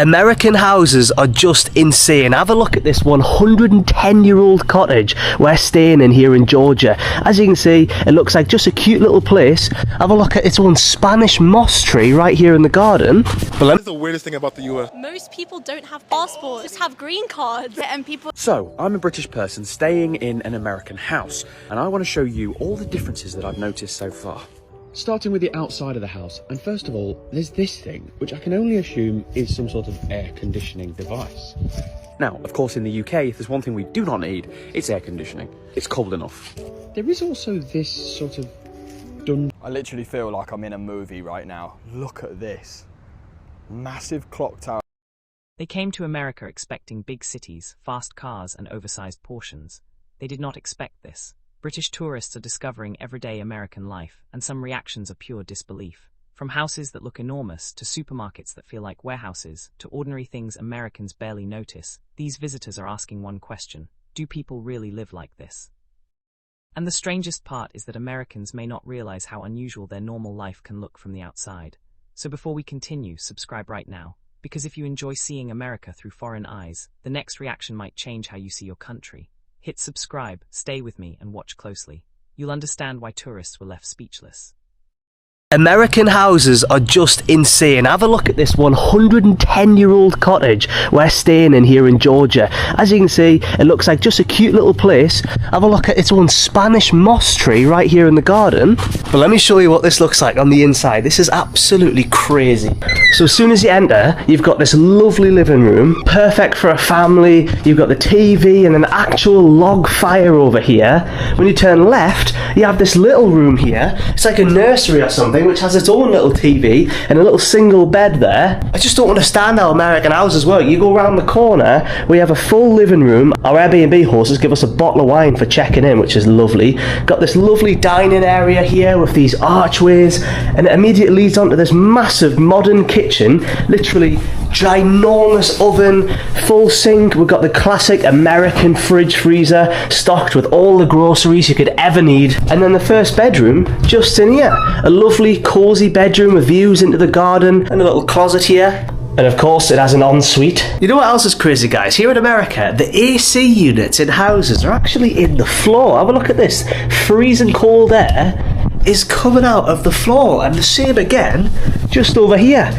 American houses are just insane. Have a look at this 110-year-old cottage we're staying in here in Georgia. As you can see, it looks like just a cute little place. Have a look at its own Spanish moss tree right here in the garden. What is the weirdest thing about the US? Most people don't have passports, just have green cards. And people... So, I'm a British person staying in an American house, and I want to show you all the differences that I've noticed so far. Starting with the outside of the house, and first of all, there's this thing, which I can only assume is some sort of air conditioning device. Now, of course, in the UK, if there's one thing we do not need, it's air conditioning. It's cold enough. There is also this sort of I literally feel like I'm in a movie right now. Look at this. Massive clock tower. They came to America expecting big cities, fast cars, and oversized portions. They did not expect this. British tourists are discovering everyday American life, and some reactions are pure disbelief. From houses that look enormous, to supermarkets that feel like warehouses, to ordinary things Americans barely notice, these visitors are asking one question: do people really live like this? And the strangest part is that Americans may not realize how unusual their normal life can look from the outside. So before we continue, subscribe right now, because if you enjoy seeing America through foreign eyes, the next reaction might change how you see your country. Hit subscribe, stay with me, and watch closely. You'll understand why tourists were left speechless. American houses are just insane. Have a look at this 110-year-old cottage we're staying in here in Georgia. As you can see, it looks like just a cute little place. Have a look at its own Spanish moss tree right here in the garden. But let me show you what this looks like on the inside. This is absolutely crazy. So as soon as you enter, you've got this lovely living room, perfect for a family. You've got the TV and an actual log fire over here. When you turn left, you have this little room here. It's like a nursery or something, which has its own little TV and a little single bed there. I just don't understand how American houses work. You go around the corner, we have a full living room. Our Airbnb horses give us a bottle of wine for checking in, which is lovely. Got this lovely dining area here with these archways, and it immediately leads onto this massive modern kitchen. Literally ginormous oven, full sink. We've got the classic American fridge freezer stocked with all the groceries you could ever need. And then the first bedroom just in here, a lovely cozy bedroom with views into the garden and a little closet here. And of course it has an ensuite. You know what else is crazy, guys? Here in America, the AC units in houses are actually in the floor. Have a look at this. Freezing cold air is coming out of the floor, and the same again just over here.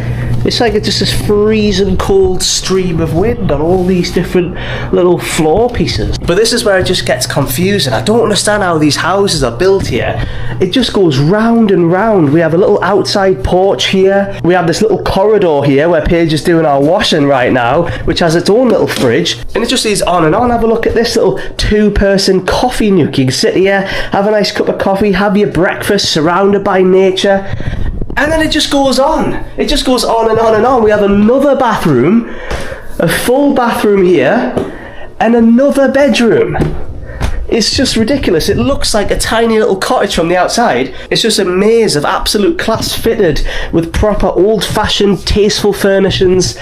It's like it's just this freezing cold stream of wind on all these different little floor pieces. But this is where it just gets confusing. I don't understand how these houses are built here. It just goes round and round. We have a little outside porch here. We have this little corridor here where Paige is doing our washing right now, which has its own little fridge. And it just leads on and on. Have a look at this little two-person coffee nook. You can sit here, have a nice cup of coffee, have your breakfast surrounded by nature. And then it just goes on. It just goes on and on and on. We have another bathroom, a full bathroom here, and another bedroom. It's just ridiculous. It looks like a tiny little cottage from the outside. It's just a maze of absolute class fitted with proper old-fashioned, tasteful furnishings.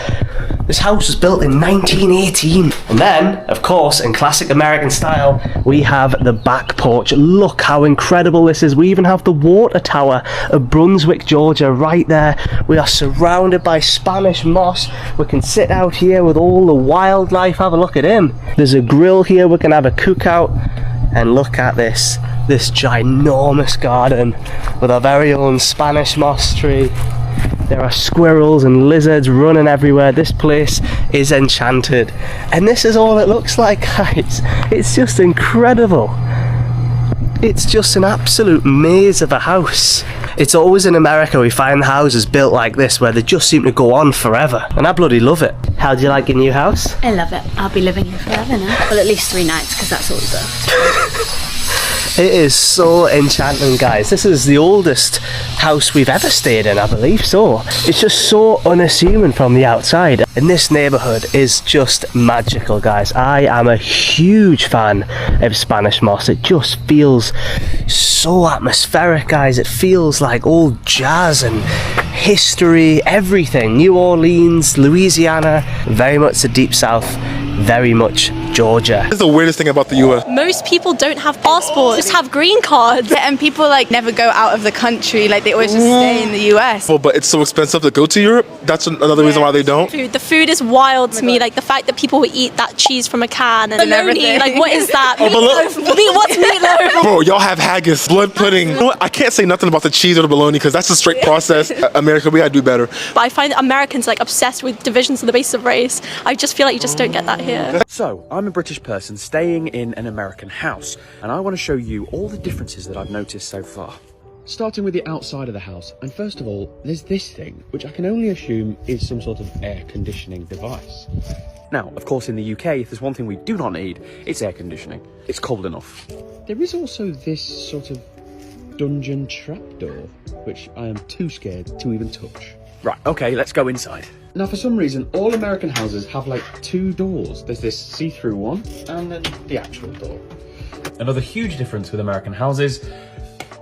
This house was built in 1918. And then, of course, in classic American style, we have the back porch. Look how incredible this is. We even have the water tower of Brunswick, Georgia, right there. We are surrounded by Spanish moss. We can sit out here with all the wildlife. Have a look at him. There's a grill here. We can have a cookout. And look at this ginormous garden with our very own Spanish moss tree. There are squirrels and lizards running everywhere. This place is enchanted. And this is all it looks like, guys. It's just incredible. It's just an absolute maze of a house. It's always in America we find houses built like this where they just seem to go on forever. And I bloody love it. How do you like your new house? I love it. I'll be living here forever now. Well, at least 3 nights, because that's all we've It is so enchanting, guys. This is the oldest house we've ever stayed in, I believe so. It's just so unassuming from the outside. And this neighbourhood is just magical, guys. I am a huge fan of Spanish moss. It just feels so atmospheric, guys. It feels like old jazz and history, everything. New Orleans, Louisiana, very much the deep south, very much Georgia. This is the weirdest thing about the US. Most people don't have passports, just have green cards. And people like never go out of the country, like they always just stay in the US. Well, but it's so expensive to go to Europe. That's another reason why they don't. The food is wild to me, like the fact that people would eat that cheese from a can and everything. like what is that? Oh, Meatloaf. What's meatloaf? Bro, y'all have haggis, blood pudding. You know what? I can't say nothing about the cheese or the bologna because that's a straight process. America, we gotta do better. But I find Americans like obsessed with divisions on the basis of race. I just feel like you just don't get that here. So, I'm a British person staying in an American house, and I want to show you all the differences that I've noticed so far. Starting with the outside of the house, and first of all, there's this thing, which I can only assume is some sort of air conditioning device. Now, of course, in the UK, if there's one thing we do not need, it's air conditioning. It's cold enough. There is also this sort of dungeon trapdoor, which I am too scared to even touch. Right, okay, let's go inside. Now, for some reason, all American houses have like two doors. There's this see-through one, and then the actual door. Another huge difference with American houses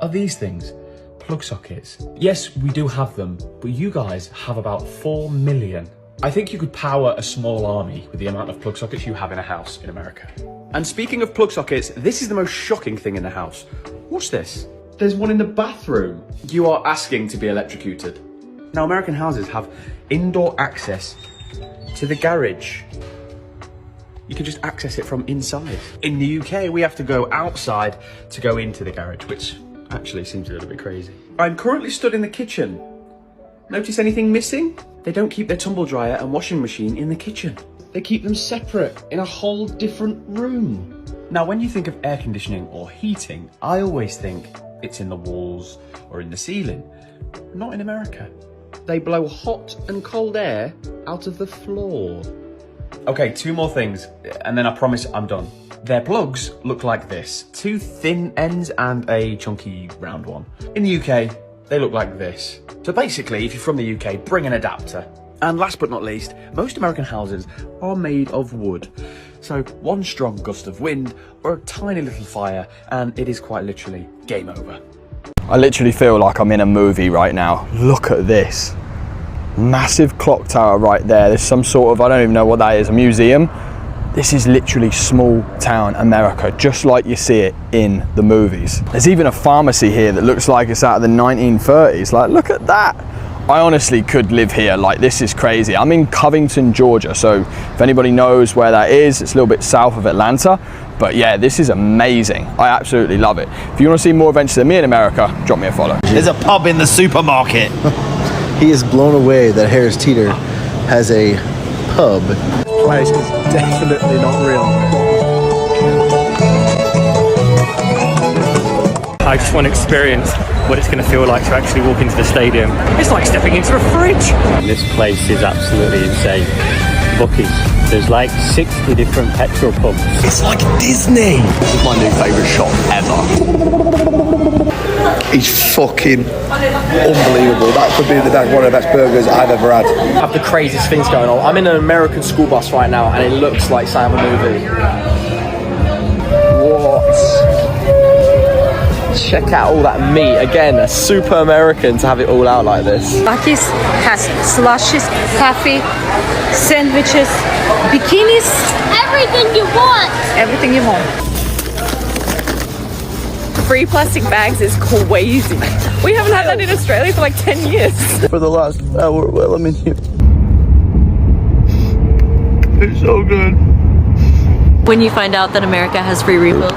are these things. Plug sockets. Yes, we do have them, but you guys have about 4 million. I think you could power a small army with the amount of plug sockets you have in a house in America. And speaking of plug sockets, this is the most shocking thing in the house. Watch this. There's one in the bathroom. You are asking to be electrocuted. Now, American houses have indoor access to the garage. You can just access it from inside. In the UK, we have to go outside to go into the garage, which actually seems a little bit crazy. I'm currently stood in the kitchen. Notice anything missing? They don't keep their tumble dryer and washing machine in the kitchen. They keep them separate in a whole different room. Now, when you think of air conditioning or heating, I always think it's in the walls or in the ceiling. Not in America. They blow hot and cold air out of the floor. Okay, 2 more things, and then I promise I'm done. Their plugs look like this. 2 thin ends and a chunky round one. In the UK, they look like this. So basically, if you're from the UK, bring an adapter. And last but not least, most American houses are made of wood. So one strong gust of wind or a tiny little fire, and it is quite literally game over. I literally feel like I'm in a movie right now. Look at this. Massive clock tower right there. There's some sort of, I don't even know what that is, a museum. This is literally small town America, just like you see it in the movies. There's even a pharmacy here that looks like it's out of the 1930s. Like, look at that. I honestly could live here. Like, this is crazy. I'm in Covington, Georgia. So if anybody knows where that is, it's a little bit south of Atlanta. But yeah, this is amazing. I absolutely love it. If you want to see more adventures than me in America, drop me a follow. There's a pub in the supermarket. He is blown away that Harris Teeter has a pub. This place is definitely not real. I just want to experience what it's going to feel like to actually walk into the stadium. It's like stepping into a fridge. This place is absolutely insane. Bookies. There's like 60 different petrol pubs. It's like Disney. This is my new favourite shop ever. He's fucking unbelievable. That could be one of the best burgers I've ever had. Have the craziest things going on. I'm in an American school bus right now and it looks like some movie. What? Check out all that meat. Again, a super American to have it all out like this. Takis has slushes, coffee, sandwiches, bikinis. Everything you want. Everything you want. Free plastic bags is crazy. We haven't had that in Australia for like 10 years. For the last hour, well, I'm in here. It's so good. When you find out that America has free refills.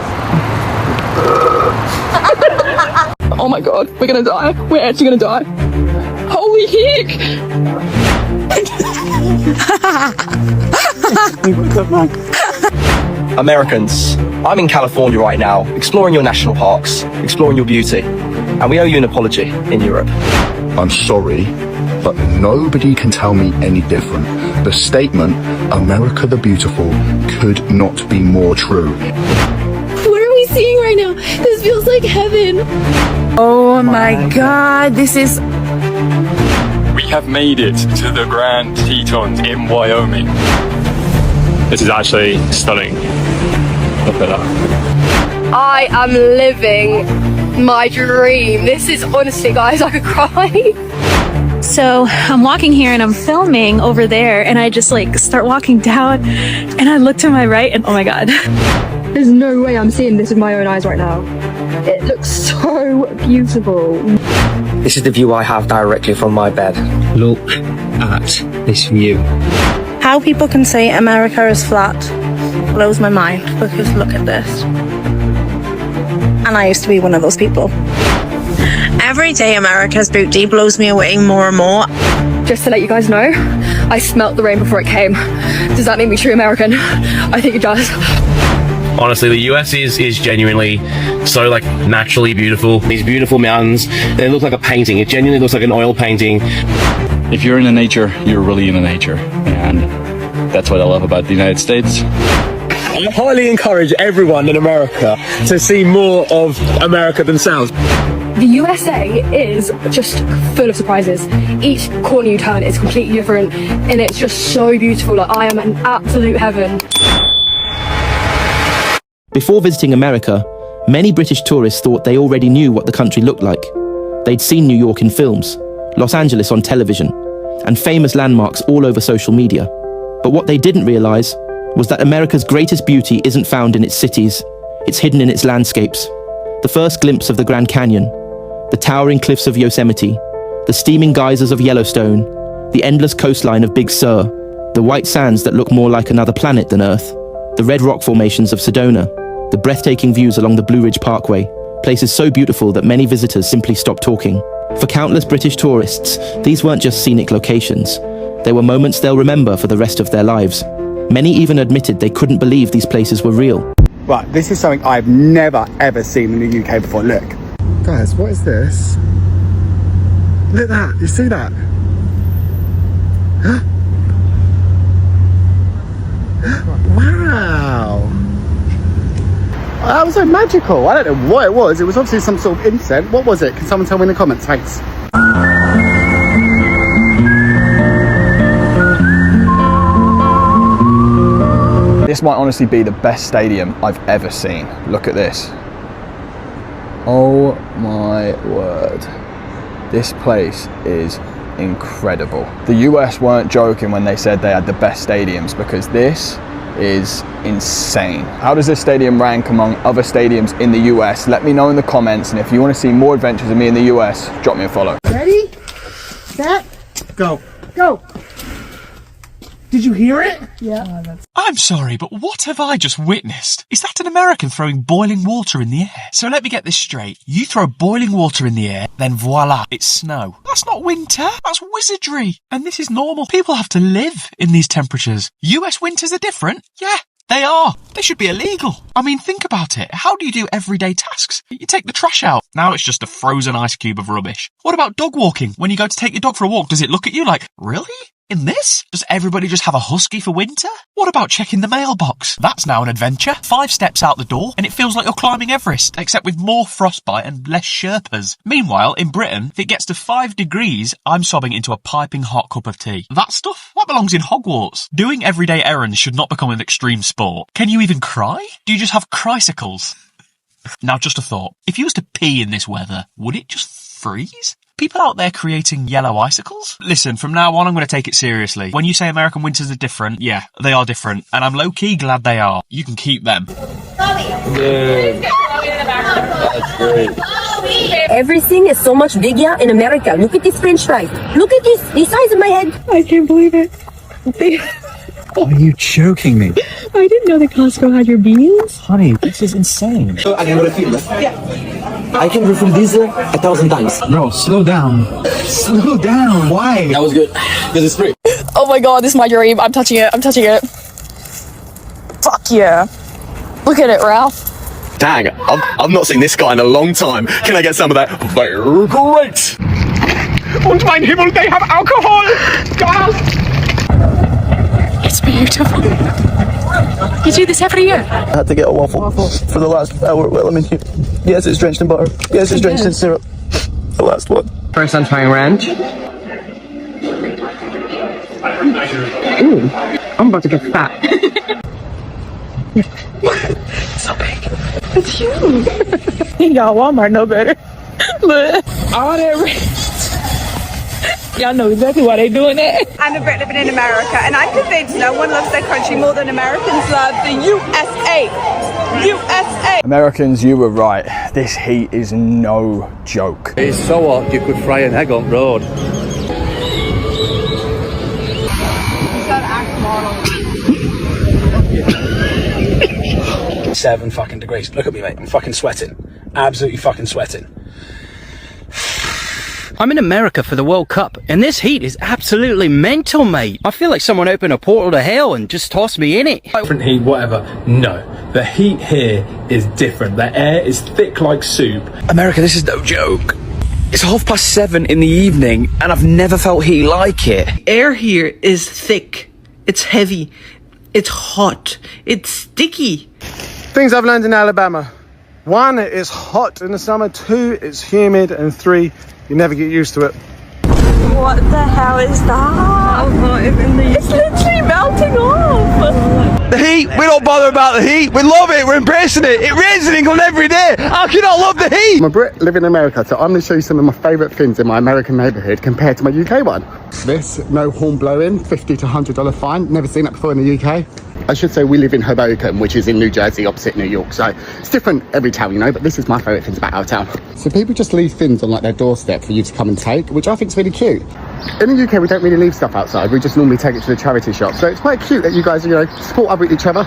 Oh my god, we're gonna die. We're actually gonna die. Holy heck! Americans, I'm in California right now, exploring your national parks, exploring your beauty, and we owe you an apology in Europe. I'm sorry, but nobody can tell me any different. The statement, America the Beautiful, could not be more true. What are we seeing right now? This feels like heaven. Oh my god, this is... We have made it to the Grand Tetons in Wyoming. This is actually stunning. Look at that. I am living my dream. This is honestly, guys, I could cry. So I'm walking here and I'm filming over there, and I just like start walking down, and I look to my right, and oh my god. There's no way I'm seeing this with my own eyes right now. It looks so beautiful. This is the view I have directly from my bed. Look at this view. How people can say America is flat blows my mind, because look at this. And I used to be one of those people. Every day America's beauty blows me away more and more. Just to let you guys know, I smelt the rain before it came. Does that make me true American? I think it does. Honestly, the US is genuinely so like naturally beautiful. These beautiful mountains, they look like a painting. It genuinely looks like an oil painting. If you're in the nature, you're really in the nature. And that's what I love about the United States. I highly encourage everyone in America to see more of America themselves. The USA is just full of surprises. Each corner you turn is completely different, and it's just so beautiful. Like, I am in absolute heaven. Before visiting America, many British tourists thought they already knew what the country looked like. They'd seen New York in films, Los Angeles on television, and famous landmarks all over social media. But what they didn't realise was that America's greatest beauty isn't found in its cities, it's hidden in its landscapes. The first glimpse of the Grand Canyon, the towering cliffs of Yosemite, the steaming geysers of Yellowstone, the endless coastline of Big Sur, the white sands that look more like another planet than Earth, the red rock formations of Sedona, the breathtaking views along the Blue Ridge Parkway, places so beautiful that many visitors simply stop talking. For countless British tourists, these weren't just scenic locations. They were moments they'll remember for the rest of their lives. Many even admitted they couldn't believe these places were real. Right, this is something I've never ever seen in the UK before. Look. Guys, what is this? Look at that, you see that? Huh? Wow. That was so magical. I don't know what it was. It was obviously some sort of incense. What was it? Can someone tell me in the comments? Thanks. This might honestly be the best stadium I've ever seen. Look at this. Oh my word. This place is incredible. The US weren't joking when they said they had the best stadiums, because this is insane. How does this stadium rank among other stadiums in the US? Let me know in the comments, and if you want to see more adventures of me in the US, drop me a follow. Ready? Set? Go. Go. Did you hear it? Yeah. I'm sorry, but what have I just witnessed? Is that an American throwing boiling water in the air? So let me get this straight. You throw boiling water in the air, then voila, it's snow. That's not winter, that's wizardry. And this is normal. People have to live in these temperatures. US winters are different? Yeah. They are. They should be illegal. I mean, think about it. How do you do everyday tasks? You take the trash out. Now it's just a frozen ice cube of rubbish. What about dog walking? When you go to take your dog for a walk, does it look at you like, really? In this? Does everybody just have a husky for winter? What about checking the mailbox? That's now an adventure. 5 steps out the door and it feels like you're climbing Everest, except with more frostbite and less Sherpas. Meanwhile, in Britain, if it gets to 5 degrees, I'm sobbing into a piping hot cup of tea. That stuff? That belongs in Hogwarts. Doing everyday errands should not become an extreme sport. Can you even cry? Do you just have chrysicles? Now, just a thought. If you was to pee in this weather, would it just freeze? People out there creating yellow icicles? Listen, from now on I'm going to take it seriously. When you say American winters are different, yeah, they are different. And I'm low-key glad they are. You can keep them. Yeah. That's great. Everything is so much bigger in America. Look at this French fries. Look at this. The size of my head. I can't believe it. Are you joking me? I didn't know that Costco had your beans. Honey, this is insane. I can refill this. Yeah. I can refill this 1,000 times. Bro, slow down. Slow down. Why? That was good. Because it's free. Oh my god, this is my dream. I'm touching it. I'm touching it. Fuck yeah. Look at it, Ralph. Dang, I've not seen this guy in a long time. Can I get some of that? Very great. Und mein Himmel, they have alcohol. Gas. It's beautiful. You do this every year? I had to get a waffle for the last hour. Well, I mean, yes, it's drenched in butter. Yes, it's drenched in syrup. The last one. First I'm trying ranch. Ooh, I'm about to get fat. So big. It's huge. Y'all, Walmart know better. Look. All that ranch. Y'all know exactly why they doing that. I'm a Brit living in America, and I'm convinced no one loves their country more than Americans love the USA. USA! Americans, you were right. This heat is no joke. It's so hot you could fry an egg on road. 7 fucking degrees. Look at me, mate. I'm fucking sweating. Absolutely fucking sweating. I'm in America for the World Cup, and this heat is absolutely mental, mate. I feel like someone opened a portal to hell and just tossed me in it. Different heat, whatever. No. The heat here is different. The air is thick like soup. America, this is no joke. It's 7:30 in the evening, and I've never felt heat like it. Air here is thick. It's heavy. It's hot. It's sticky. Things I've learned in Alabama. 1, it's hot in the summer. 2, it's humid. And 3, you never get used to it. What the hell is that? It's literally melting off. The heat, we don't bother about the heat. We love it, we're embracing it. It rains in England every day. How can you not love the heat? I'm a Brit living in America, so I'm going to show you some of my favourite things in my American neighbourhood compared to my UK one. This, no horn blowing, $50 to $100 fine. Never seen that before in the UK. I should say we live in Hoboken, which is in New Jersey, opposite New York. So it's different every town, you know, but this is my favourite things about our town. So people just leave things on like their doorstep for you to come and take, which I think is really cute. In the UK, we don't really leave stuff outside. We just normally take it to the charity shop. So it's quite cute that you guys, you know, support each other.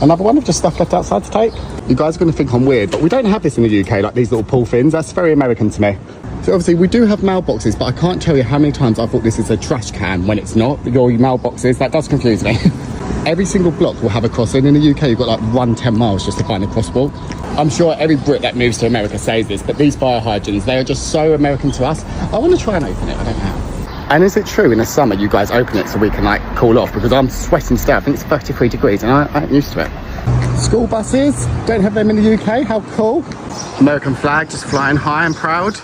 Another one of just stuff left outside to take. You guys are going to think I'm weird, but we don't have this in the UK, like these little pull fins. That's very American to me. So obviously we do have mailboxes, but I can't tell you how many times I thought this is a trash can when it's not. Your mailboxes, that does confuse me. Every single block will have a crossing. In the UK, you've got like 10 miles just to find a crosswalk. I'm sure every Brit that moves to America says this, but these fire hydrants, they are just so American to us. I want to try and open it, I don't know how. And is it true in the summer you guys open it so we can like cool off? Because I'm sweating still. I think it's 33 degrees and I ain't used to it. School buses, don't have them in the UK, how cool. American flag just flying high and proud.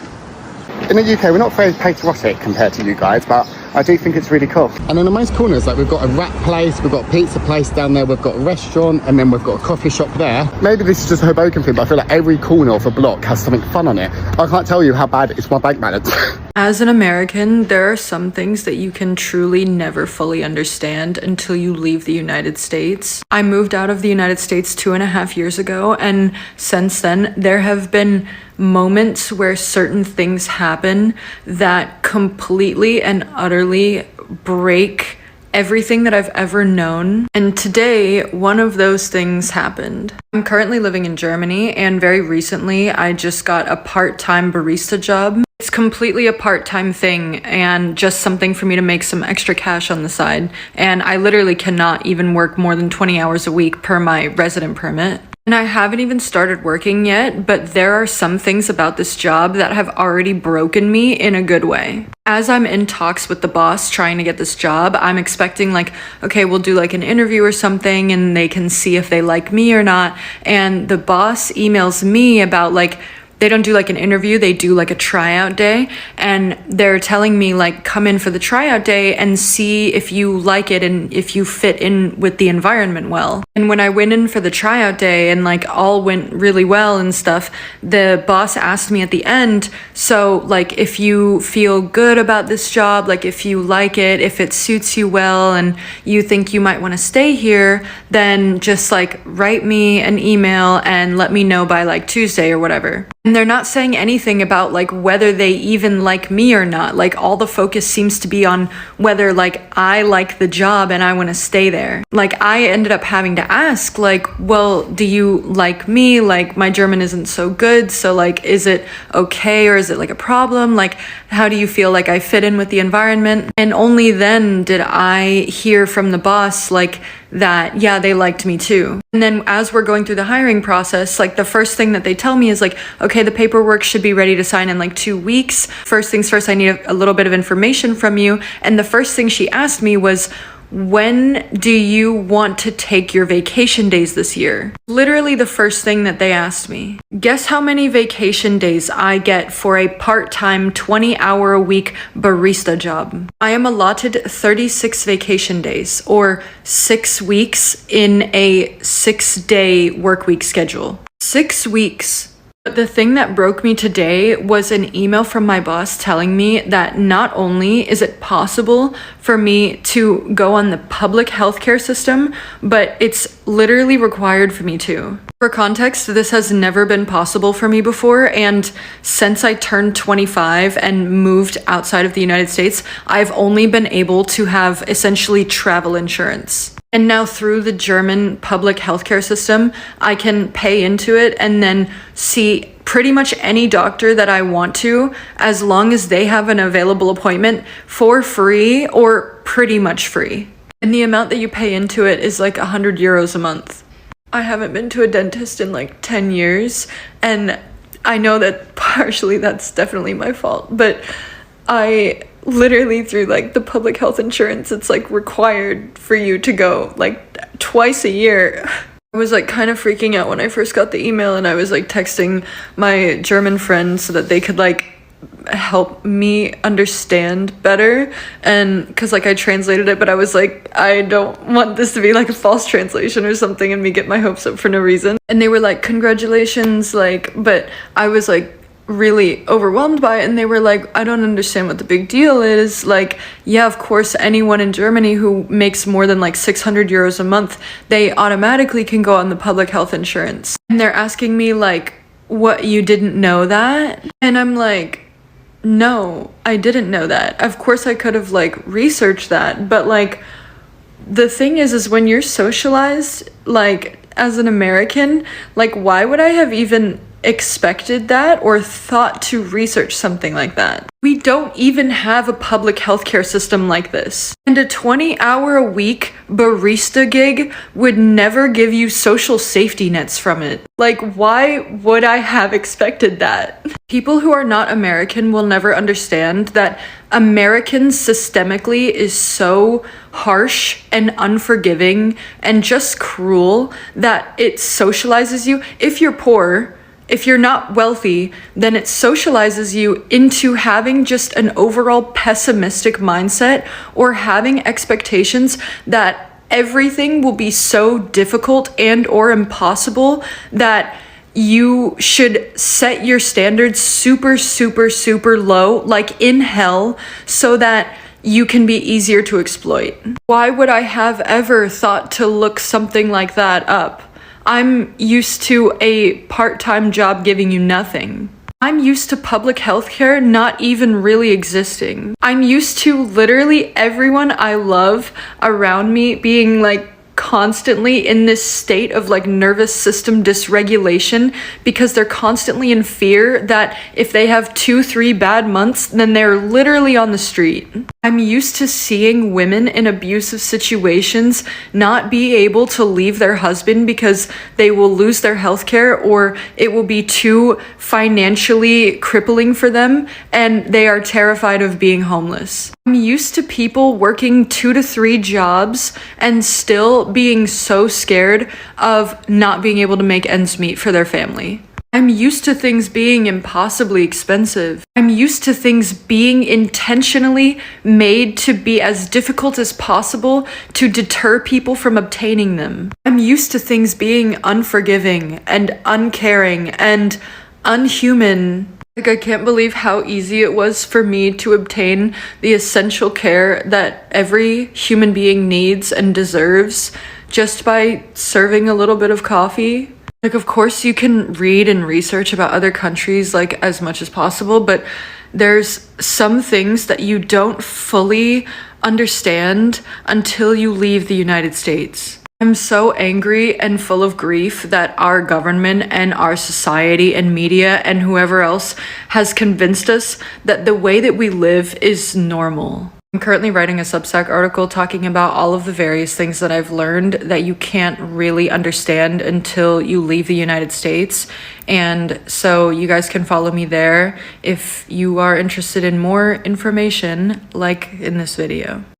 In the UK, we're not very patriotic compared to you guys, but I do think it's really cool. And in the most corners, like we've got a wrap place, we've got a pizza place down there, we've got a restaurant, and then we've got a coffee shop there. Maybe this is just a Hoboken thing, but I feel like every corner of a block has something fun on it. I can't tell you how bad it's my bank balance. As an American, there are some things that you can truly never fully understand until you leave the United States. I moved out of the United States 2.5 years ago, and since then, there have been moments where certain things happen that completely and utterly break everything that I've ever known. And today, one of those things happened. I'm currently living in Germany, and very recently, I just got a part-time barista job. It's completely a part-time thing and just something for me to make some extra cash on the side. And I literally cannot even work more than 20 hours a week per my resident permit. And I haven't even started working yet, but there are some things about this job that have already broken me in a good way. As I'm in talks with the boss trying to get this job, I'm expecting like, okay, we'll do like an interview or something and they can see if they like me or not. And the boss emails me about like, they don't do like an interview, they do like a tryout day, and they're telling me like come in for the tryout day and see if you like it and if you fit in with the environment well. And when I went in for the tryout day and like all went really well and stuff, the boss asked me at the end, so like if you feel good about this job, like if you like it, if it suits you well and you think you might want to stay here, then just like write me an email and let me know by like Tuesday or whatever. And they're not saying anything about like whether they even like me or not. Like all the focus seems to be on whether like I like the job and I want to stay there. Like I ended up having to ask like, well, do you like me? Like my German isn't so good. So like, is it okay or is it like a problem? Like, how do you feel like I fit in with the environment? And only then did I hear from the boss like that, yeah, they liked me too. And then as we're going through the hiring process, like the first thing that they tell me is like, okay, the paperwork should be ready to sign in like 2 weeks. First things first, I need a little bit of information from you. And the first thing she asked me was, when do you want to take your vacation days this year? Literally the first thing that they asked me. Guess how many vacation days I get for a part-time 20-hour-a-week barista job? I am allotted 36 vacation days, or 6 weeks in a 6-day work week schedule. 6 weeks. But the thing that broke me today was an email from my boss telling me that not only is it possible for me to go on the public healthcare system, but it's literally required for me to. For context, this has never been possible for me before, and since I turned 25 and moved outside of the United States, I've only been able to have essentially travel insurance. And now through the German public healthcare system, I can pay into it and then see pretty much any doctor that I want to, as long as they have an available appointment for free or pretty much free. And the amount that you pay into it is like 100 euros a month. I haven't been to a dentist in like 10 years, and I know that partially that's definitely my fault, but I literally through like the public health insurance, it's like required for you to go like twice a year. I was like kind of freaking out when I first got the email, and I was like texting my German friends so that they could like help me understand better, and because like I translated it, but I was like, I don't want this to be like a false translation or something and me get my hopes up for no reason. And they were like, congratulations, like, but I was like really overwhelmed by it, and they were like, I don't understand what the big deal is. Like, yeah, of course, anyone in Germany who makes more than like 600 euros a month, they automatically can go on the public health insurance. And they're asking me like, what, you didn't know that? And I'm like, no, I didn't know that. Of course I could have like researched that, but like the thing is when you're socialized like as an American, like why would I have even expected that or thought to research something like that? We don't even have a public healthcare system like this. And a 20-hour-a-week barista gig would never give you social safety nets from it. Like, why would I have expected that? People who are not American will never understand that Americans systemically is so harsh and unforgiving and just cruel that it socializes you. If you're poor, if you're not wealthy, then it socializes you into having just an overall pessimistic mindset or having expectations that everything will be so difficult and or impossible that you should set your standards super, super, super low, like in hell, so that you can be easier to exploit. Why would I have ever thought to look something like that up? I'm used to a part-time job giving you nothing. I'm used to public healthcare not even really existing. I'm used to literally everyone I love around me being like constantly in this state of like nervous system dysregulation because they're constantly in fear that if they have 2-3 bad months, then they're literally on the street. I'm used to seeing women in abusive situations not be able to leave their husband because they will lose their healthcare or it will be too financially crippling for them and they are terrified of being homeless. I'm used to people working 2 to 3 jobs and still being so scared of not being able to make ends meet for their family. I'm used to things being impossibly expensive. I'm used to things being intentionally made to be as difficult as possible to deter people from obtaining them. I'm used to things being unforgiving and uncaring and unhuman. Like, I can't believe how easy it was for me to obtain the essential care that every human being needs and deserves just by serving a little bit of coffee. Like, of course, you can read and research about other countries, like, as much as possible, but there's some things that you don't fully understand until you leave the United States. I'm so angry and full of grief that our government and our society and media and whoever else has convinced us that the way that we live is normal. I'm currently writing a Substack article talking about all of the various things that I've learned that you can't really understand until you leave the United States. And so you guys can follow me there if you are interested in more information like in this video.